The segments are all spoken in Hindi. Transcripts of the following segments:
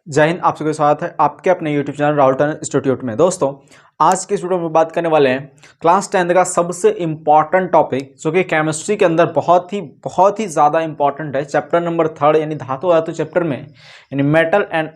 जय हिंद। आप सबका स्वागत है आपके अपने यूट्यूब चैनल राहुल टन इंस्टीट्यूट में। दोस्तों, आज के इस वीडियो में बात करने वाले हैं क्लास 10 का सबसे इम्पॉर्टेंट टॉपिक, जो कि केमिस्ट्री के अंदर बहुत ही ज़्यादा इंपॉर्टेंट है। चैप्टर नंबर 3 यानी धातु धातु चैप्टर में, यानी मेटल एंड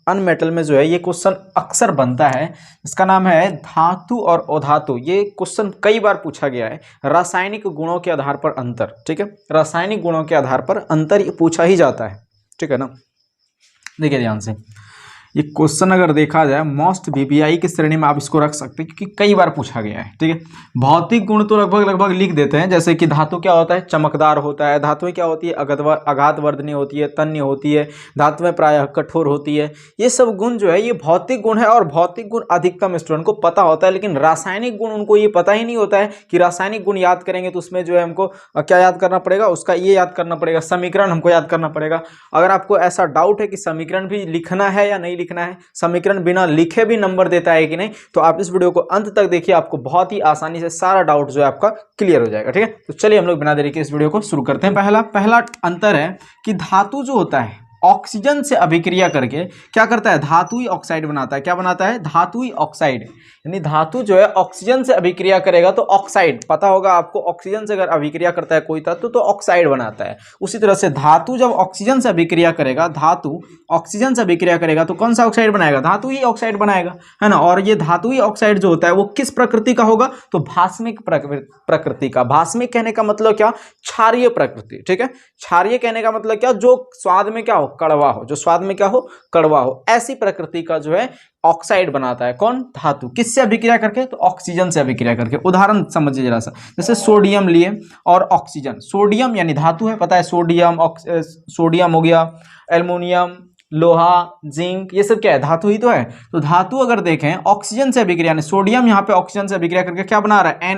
अनमेटल में जो है ये क्वेश्चन अक्सर बनता है। इसका नाम है धातु और अधातु। ये क्वेश्चन कई बार पूछा गया है। रासायनिक गुणों के आधार पर अंतर, ठीक है, रासायनिक गुणों के आधार पर अंतर ये पूछा ही जाता है, ठीक है ना। देखिए ध्यान से, ये क्वेश्चन अगर देखा जाए मोस्ट वीवीआई की श्रेणी में आप इसको रख सकते हैं, क्योंकि कई बार पूछा गया है, ठीक है। भौतिक गुण तो लगभग लिख देते हैं, जैसे कि धातु क्या होता है, चमकदार होता है। धातुएं क्या होती है, आघातवर्धनीय होती है, तन्य होती है। धातुएं प्रायः कठोर होती है। ये सब गुण जो है ये भौतिक गुण है, और भौतिक गुण अधिकतम स्टूडेंट को पता होता है, लेकिन रासायनिक गुण उनको ये पता ही नहीं होता है कि रासायनिक गुण याद करेंगे तो उसमें जो है हमको क्या याद करना पड़ेगा, उसका ये याद करना पड़ेगा, समीकरण हमको याद करना पड़ेगा। अगर आपको ऐसा डाउट है कि समीकरण भी लिखना है या नहीं लिखना है, समीकरण बिना लिखे भी नंबर देता है कि नहीं, तो आप इस वीडियो को अंत तक देखिए, आपको बहुत ही आसानी से सारा डाउट जो है आपका क्लियर हो जाएगा, ठीक है। तो चलिए हम लोग बिना देरी के इस वीडियो को शुरू करते हैं। पहला अंतर है कि धातु जो होता है ऑक्सीजन से अभिक्रिया करके क्या करता है, धातुई ऑक्साइड बनाता है। क्या बनाता है, धातुई ऑक्साइड। यानी धातु जो है ऑक्सीजन से अभिक्रिया करेगा तो ऑक्साइड, पता होगा आपको, ऑक्सीजन से अगर अभिक्रिया करता है कोई तत्व तो ऑक्साइड बनाता है। उसी तरह से धातु जब ऑक्सीजन से अभिक्रिया करेगा, धातु ऑक्सीजन से अभिक्रिया करेगा तो कौन सा ऑक्साइड बनाएगा, धातु ही ऑक्साइड बनाएगा, है ना। और ये धातु ही ऑक्साइड जो होता है वो किस प्रकृति का होगा, तो भास्मिक प्रकृति का। भास्मिक कहने का मतलब क्या, क्षारीय प्रकृति, ठीक है। क्षारीय कहने का मतलब क्या, जो स्वाद में क्या हो, कड़वा हो, जो स्वाद में क्या हो, कड़वा हो, ऐसी प्रकृति का जो है ऑक्साइड बनाता है। कौन, धातु। किससे अभिक्रिया करके, तो ऑक्सीजन से अभिक्रिया करके। उदाहरण समझिए जरा सा, जैसे सोडियम लिए और ऑक्सीजन। सोडियम यानी धातु है, पता है, सोडियम हो गया, एल्युमिनियम, लोहा, जिंक, ये सब क्या है, धातु ही तो है। तो धातु अगर देखें ऑक्सीजन से अभिक्रिया, यानी सोडियम यहाँ पे ऑक्सीजन से अभिक्रिया करके क्या बना रहा है,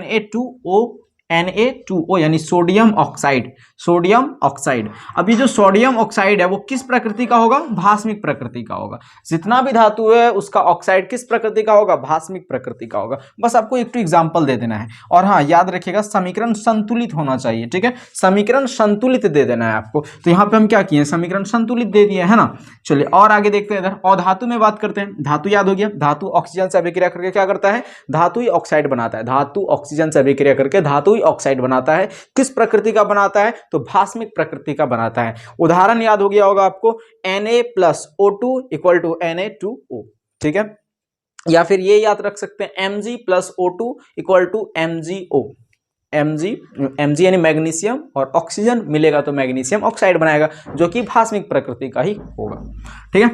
Na2O यानी सोडियम ऑक्साइड। Sodium oxide. अब ये जो सोडियम ऑक्साइड है वो किस प्रकृति का होगा, भास्मिक प्रकृति का होगा। जितना भी धातु है उसका ऑक्साइड किस प्रकृति का होगा, भास्मिक प्रकृति का होगा। बस आपको एक एग्जांपल दे देना है। और हाँ, याद रखिएगा समीकरण संतुलित होना चाहिए, ठीक है। समीकरण संतुलित दे देना है आपको। तो यहाँ पे हम क्या किए, समीकरण संतुलित दे दिए, है ना। चलिए और आगे देखते हैं इधर। और धातु में बात करते हैं। धातु याद हो गया, धातु ऑक्सीजन से अभिक्रिया करके क्या करता है, धातु ही ऑक्साइड बनाता है। धातु ऑक्सीजन से अभिक्रिया करके धातु ऑक्साइड बनाता है। किस प्रकृति का बनाता है, तो भास्मिक प्रकृति का बनाता है। उदाहरण याद हो गया होगा आपको, Na+O2 = Na2O, ठीक है। या फिर ये याद रख सकते हैं, Mg+O2 = MgO। Mg यानी मैग्नीशियम, और ऑक्सीजन मिलेगा तो मैग्नीशियम ऑक्साइड बनाएगा, जो कि भास्मिक प्रकृति का ही होगा, ठीक है।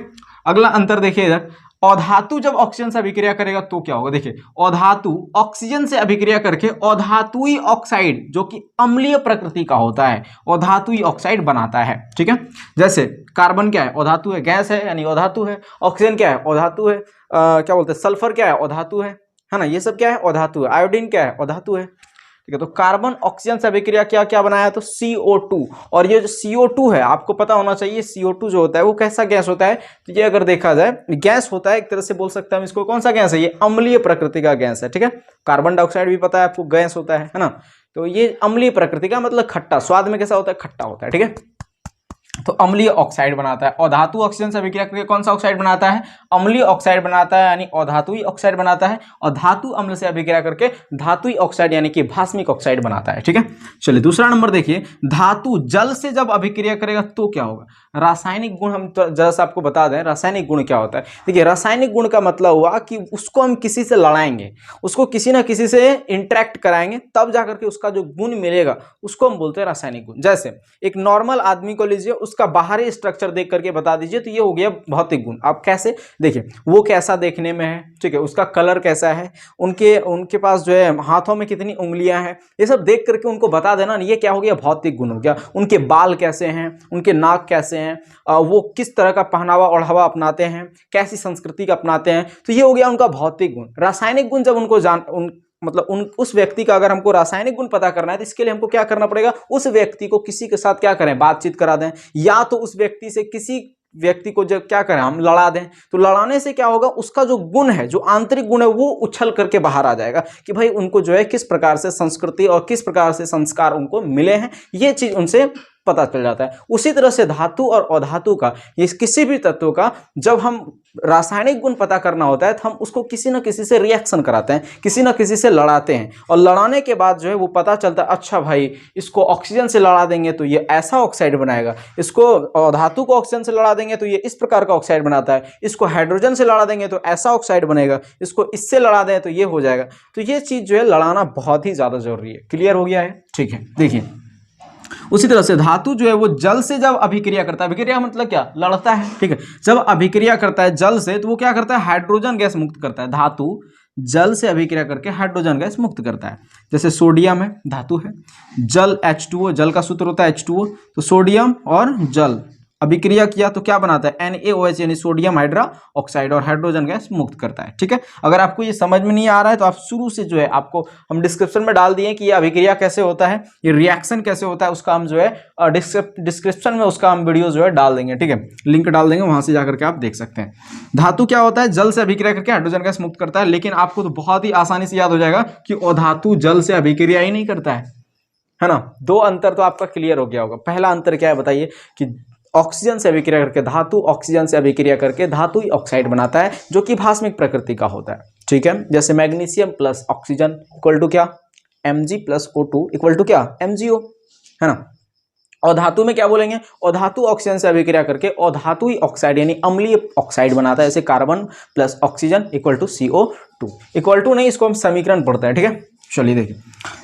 अगला अंतर देखिए इधर। अधातु जब ऑक्सीजन से अभिक्रिया करेगा तो क्या होगा, देखिए अधातु ऑक्सीजन से अभिक्रिया करके अधातुई ऑक्साइड, जो कि अम्लीय प्रकृति का होता है, अधातुई ऑक्साइड बनाता है, ठीक है। जैसे कार्बन क्या है, अधातु है, गैस है यानी अधातु है। ऑक्सीजन क्या है, अधातु है। क्या बोलते हैं, सल्फर क्या है, अधातु है ना। ये सब क्या है, अधातु है। आयोडीन क्या है, अधातु है, ठीक है। तो कार्बन ऑक्सीजन से अभिक्रिया क्या बनाया, तो CO2। और ये जो CO2 है आपको पता होना चाहिए, CO2 जो होता है वो कैसा गैस होता है, तो ये अगर देखा जाए गैस होता है, एक तरह से बोल सकते हैं हम इसको, कौन सा गैस है, ये अम्लीय प्रकृति का गैस है, ठीक है। कार्बन डाइऑक्साइड भी पता है आपको गैस होता है ना। तो ये अम्लीय प्रकृति का मतलब खट्टा, स्वाद में कैसा होता है, खट्टा होता है, ठीक है। तो अम्लीय ऑक्साइड बनाता है। और धातु ऑक्सीजन से अभिक्रिया करके कौन सा ऑक्साइड बनाता है, अम्लीय ऑक्साइड बनाता है, यानी अधातुई ऑक्साइड बनाता है। और धातु अम्ल से अभिक्रिया करके धातुई ऑक्साइड यानी कि भास्मिक ऑक्साइड बनाता है, ठीक है। चलिए दूसरा नंबर देखिए। धातु जल से जब अभिक्रिया करेगा तो क्या होगा। रासायनिक गुण हम तो जरा सा आपको बता दें, रासायनिक गुण क्या होता है। देखिए रासायनिक गुण का मतलब हुआ कि उसको हम किसी से लड़ाएंगे, उसको किसी ना किसी से इंटरेक्ट कराएंगे, तब जाकर के उसका जो गुण मिलेगा उसको हम बोलते हैं रासायनिक गुण। जैसे एक नॉर्मल आदमी को लीजिए, उसका बाहरी स्ट्रक्चर देख करके बता दीजिए, तो ये हो गया भौतिक गुण। आप कैसे देखिए, वो कैसा देखने में है, ठीक है, उसका कलर कैसा है, उनके पास जो है हाथों में कितनी उंगलियां हैं, ये सब देख करके उनको बता देना, ये क्या हो गया, भौतिक गुण हो गया। उनके बाल कैसे हैं, उनके नाक कैसे हैं, वो किस तरह का पहनावा ओढ़ावा अपनाते हैं, कैसी संस्कृति का अपनाते हैं, तो ये हो गया उनका भौतिक गुण। रासायनिक गुण जब उनको उस व्यक्ति का अगर हमको रासायनिक गुण पता करना है, तो इसके लिए हमको क्या करना पड़ेगा, उस व्यक्ति को किसी के साथ क्या करें, बातचीत करा दें, या तो उस व्यक्ति से किसी व्यक्ति को जब क्या करें, हम लड़ा दें। तो लड़ाने से क्या होगा, उसका जो गुण है, जो आंतरिक गुण है, वो उछल करके बाहर आ जाएगा कि भाई उनको जो है किस प्रकार से संस्कृति और किस प्रकार से संस्कार उनको मिले हैं, ये चीज उनसे पता चल जाता है। उसी तरह से धातु और अधातु का, ये किसी भी तत्व का जब हम रासायनिक गुण पता करना होता है तो हम उसको किसी न किसी से रिएक्शन कराते हैं, किसी न किसी से लड़ाते हैं, और लड़ाने के बाद जो है वो पता चलता है अच्छा भाई इसको ऑक्सीजन से लड़ा देंगे तो ये ऐसा ऑक्साइड बनाएगा, इसको धातु को ऑक्सीजन से लड़ा देंगे तो ये इस प्रकार का ऑक्साइड बनाता है, इसको हाइड्रोजन से लड़ा देंगे तो ऐसा ऑक्साइड बनेगा, इसको इससे लड़ा दें तो ये हो जाएगा। तो ये चीज़ जो है लड़ाना बहुत ही ज़्यादा जरूरी है। क्लियर हो गया है? ठीक है, देखिए उसी तरह से धातु जो है वो जल से जब अभिक्रिया करता है, अभिक्रिया मतलब क्या, लड़ता है, ठीक है, जब अभिक्रिया करता है जल से तो वो क्या करता है, हाइड्रोजन गैस मुक्त करता है। धातु जल से अभिक्रिया करके हाइड्रोजन गैस मुक्त करता है। जैसे सोडियम है, धातु है, जल H2O, जल का सूत्र होता है H2O, तो सोडियम और जल अभिक्रिया किया तो क्या बनाता है, NaOH यानी सोडियम हाइड्रा ऑक्साइड, और हाइड्रोजन गैस मुक्त करता है। ठीक है, अगर आपको ये समझ में नहीं आ रहा है तो आप शुरू से जो है, आपको हम डिस्क्रिप्शन में डाल दिए कि ये अभिक्रिया कैसे होता है, ये रिएक्शन कैसे होता है, उसका हम जो है डिस्क्रिप्शन में उसका हम वीडियो जो है डाल देंगे। ठीक है, लिंक डाल देंगे, वहां से जाकर के आप देख सकते हैं। धातु क्या होता है, जल से अभिक्रिया करके हाइड्रोजन गैस मुक्त करता है, लेकिन आपको तो बहुत ही आसानी से याद हो जाएगा कि अधातु जल से अभिक्रिया ही नहीं करता है ना। दो अंतर तो आपका क्लियर हो गया होगा। पहला अंतर क्या है बताइए, कि ऑक्सीजन से अभिक्रिया करके धातु ऑक्सीजन से अभिक्रिया करके धातु ही ऑक्साइड बनाता है, जो कि भास्मिक प्रकृति का होता है। ठीक है, जैसे magnesium plus oxygen equal to क्या, Mg plus O2 equal to क्या, MgO, है ना। और धातु में क्या बोलेंगे, और धातु ऑक्सीजन से अभिक्रिया करके और धातु ही ऑक्साइड यानी अम्लीय ऑक्साइड बनाता है, जैसे carbon plus oxygen equal to CO2। Equal to नहीं, इसको हम समीकरण पढ़ते हैं। ठीक है, चलिए देखिए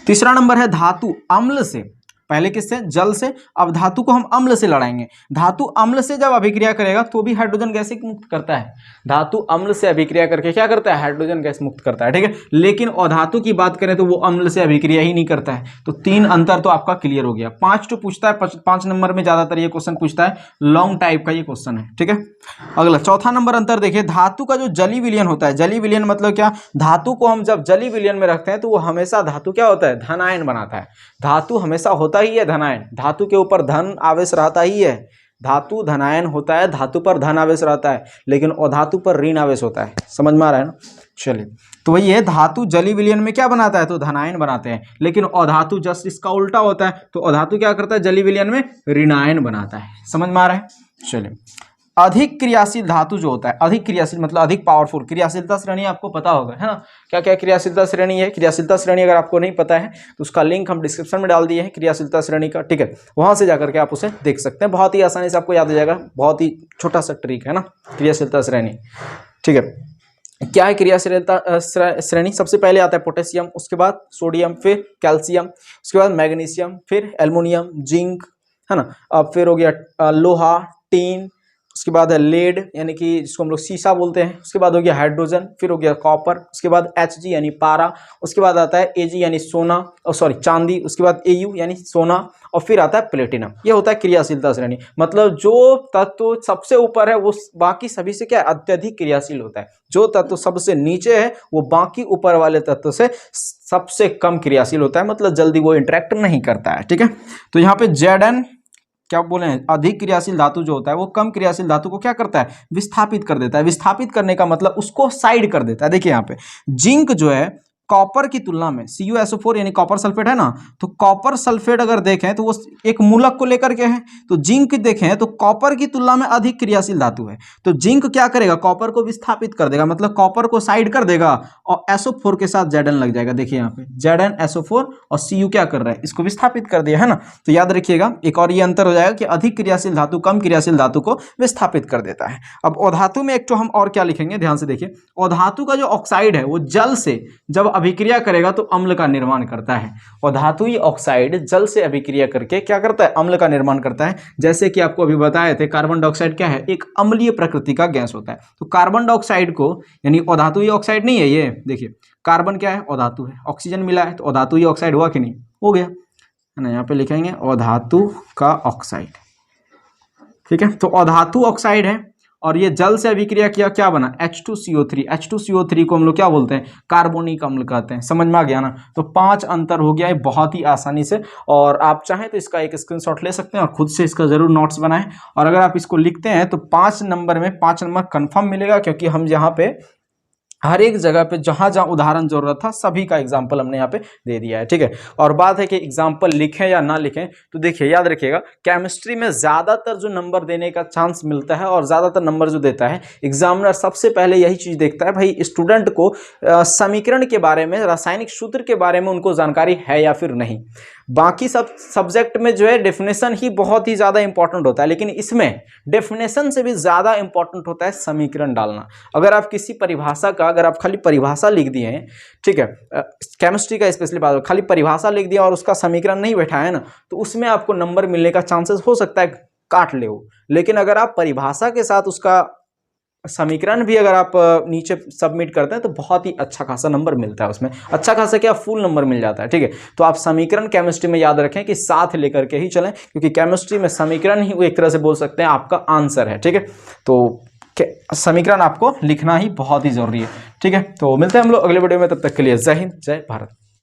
तीसरा नंबर है धातु अम्ल से, पहले किससे, जल से, अब धातु को हम अम्ल से लड़ाएंगे। धातु अम्ल से जब अभिक्रिया करेगा तो भी हाइड्रोजन गैस ही मुक्त करता है। धातु अम्ल से अभिक्रिया करके क्या करता है, हाइड्रोजन गैस मुक्त करता है। ठीक है, लेकिन अधातु की बात करें तो वो अम्ल से अभिक्रिया ही नहीं करता है। तो तीन अंतर तो आपका क्लियर हो गया। 5 तो पूछता है, 5 नंबर में ज्यादातर ये क्वेश्चन पूछता है, लॉन्ग टाइप का ये क्वेश्चन है। ठीक है, अगला चौथा नंबर अंतर देखिए, धातु का जो जली विलयन होता है, जली विलयन मतलब क्या, धातु को हम जब जली विलयन में रखते हैं तो वो हमेशा धातु क्या होता है, धनायन बनाता है। धातु हमेशा होता ही है धनायन, धातु के ऊपर धन आवेश रहता ही है, धातु धनायन होता है, धातु पर धन आवेश रहता है, लेकिन अधातु पर ऋण आवेश होता है। समझ में आ रहा है ना। चलिए, तो वही है, धातु जली विलयन में क्या बनाता है, तो धनायन बनाते हैं, लेकिन अधातु जस्ट इसका उल्टा होता है, तो अधातु क्या करता है, जली विलयन में ऋणायन बनाता है। समझ में आ रहा है। चलिए, अधिक क्रियाशील धातु जो होता है, अधिक क्रियाशील मतलब अधिक पावरफुल, क्रियाशीलता श्रेणी आपको पता होगा, है ना, क्या क्या क्रियाशीलता श्रेणी है। क्रियाशीलता श्रेणी अगर आपको नहीं पता है तो उसका लिंक हम डिस्क्रिप्शन में डाल दिए हैं, क्रियाशीलता श्रेणी का। ठीक है, वहां से जाकर के आप उसे देख सकते हैं, बहुत ही आसानी से आपको याद हो जाएगा, बहुत ही छोटा सा ट्रिक है ना, क्रियाशीलता श्रेणी। ठीक है, क्या है क्रियाशीलता श्रेणी, सबसे पहले आता है पोटेशियम, उसके बाद सोडियम, फिर कैल्शियम, उसके बाद मैग्नीशियम, फिर एल्युमिनियम, जिंक, है ना, अब फिर हो गया लोहा, टीन, उसके बाद है लेड यानी कि जिसको हम लोग शीशा बोलते हैं, उसके बाद हो गया हाइड्रोजन, फिर हो गया कॉपर, उसके बाद Hg यानी पारा, उसके बाद आता है Ag यानी सोना, सॉरी चांदी, उसके बाद Au यानी सोना, और फिर आता है प्लेटिनम। ये होता है क्रियाशीलता श्रेणी, मतलब जो तत्व सबसे ऊपर है वो बाकी सभी से क्या अत्यधिक क्रियाशील होता है, जो तत्व सबसे नीचे है वो बाकी ऊपर वाले तत्व से सबसे कम क्रियाशील होता है, मतलब जल्दी वो इंटरेक्ट नहीं करता है। ठीक है, तो यहाँ पे Zn क्या बोले हैं, अधिक क्रियाशील धातु जो होता है वो कम क्रियाशील धातु को क्या करता है, विस्थापित कर देता है। विस्थापित करने का मतलब उसको साइड कर देता है। देखिए यहाँ पे जिंक जो है कॉपर की तुलना में, CuSO4 यानी कॉपर सल्फेट है ना, तो कॉपर सल्फेट अगर देखें तो वो एक मूलक को लेकर के है, तो जिंक देखें तो कॉपर की तुलना में अधिक क्रियाशील धातु है। तो जिंक क्या करेगा, कॉपर को विस्थापित कर देगा, मतलब कॉपर को साइड कर देगा और SO4 के साथ Zn लग जाएगा। देखिए यहाँ पे ZnSO4 और Cu क्या कर रहा है, इसको विस्थापित कर दिया, है ना। तो याद रखिएगा, एक और ये अंतर हो जाएगा कि अधिक क्रियाशील धातु कम क्रियाशील धातु को विस्थापित कर देता है। अब अधातु में एक तो हम और क्या लिखेंगे, ध्यान से देखिए, अधातु का जो ऑक्साइड है वो जल से जब अभिक्रिया करेगा तो अम्ल का निर्माण करता है, और धातुई ऑक्साइड जल से अभिक्रिया करके क्या करता है, अम्ल का निर्माण करता है। जैसे कि आपको अभी बताए थे, कार्बन डाइऑक्साइड क्या है, एक अम्लीय प्रकृति का गैस होता है। तो कार्बन डाइऑक्साइड को, यानी अधातुई ऑक्साइड नहीं है ये, देखिए कार्बन क्या है, अधातु है, ऑक्सीजन मिला है तो अधातुई ऑक्साइड हुआ कि नहीं, हो गया, है ना। यहाँ पे लिखेंगे अधातु का ऑक्साइड। ठीक है, तो अधातु ऑक्साइड है और ये जल से अभिक्रिया किया, क्या बना, H2CO3। H2CO3 को हम लोग क्या बोलते हैं, कार्बोनिक अम्ल कहते हैं। समझ में आ गया ना। तो 5 अंतर हो गया है बहुत ही आसानी से, और आप चाहें तो इसका एक स्क्रीनशॉट ले सकते हैं और खुद से इसका जरूर नोट्स बनाएं। और अगर आप इसको लिखते हैं तो 5 नंबर में 5 नंबर कन्फर्म मिलेगा, क्योंकि हम यहाँ पे हर एक जगह पे जहां जहां उदाहरण जरूरत था सभी का एग्जाम्पल हमने यहाँ पे दे दिया है, ठीक है। और बात है कि एग्जाम्पल लिखें या ना लिखें, तो देखिए याद रखिएगा केमिस्ट्री में ज्यादातर जो नंबर देने का चांस मिलता है और ज्यादातर नंबर जो देता है एग्जामिनर, सबसे पहले यही चीज देखता है भाई स्टूडेंट को समीकरण के बारे में, रासायनिक सूत्र के बारे में उनको जानकारी है या फिर नहीं। बाकी सब सब्जेक्ट में जो है डेफिनेशन ही बहुत ही ज्यादा इंपॉर्टेंट होता है, लेकिन इसमें डेफिनेशन से भी ज्यादा इंपॉर्टेंट होता है समीकरण डालना। अगर आप किसी परिभाषा का, अगर आप खाली परिभाषा लिख दिए हैं, ठीक है, केमिस्ट्री का स्पेशली बात, खाली परिभाषा लिख दिया और उसका समीकरण नहीं बैठाया ना, तो उसमें आपको नंबर मिलने का चांसेस हो सकता है काट ले वो। लेकिन अगर आप परिभाषा के साथ उसका समीकरण भी अगर आप नीचे सबमिट करते हैं तो बहुत ही अच्छा खासा नंबर मिलता है उसमें, अच्छा खासा क्या फुल नंबर मिल जाता है, ठीक है। तो आप समीकरण केमिस्ट्री में याद रखें कि साथ लेकर के ही चलें, क्योंकि केमिस्ट्री में समीकरण ही एक तरह से बोल सकते हैं आपका आंसर है, ठीक है। तो समीकरण आपको लिखना ही बहुत ही जरूरी है, ठीक है। तो मिलते हैं हम लोग अगले वीडियो में, तब तक के लिए जय हिंद जय भारत।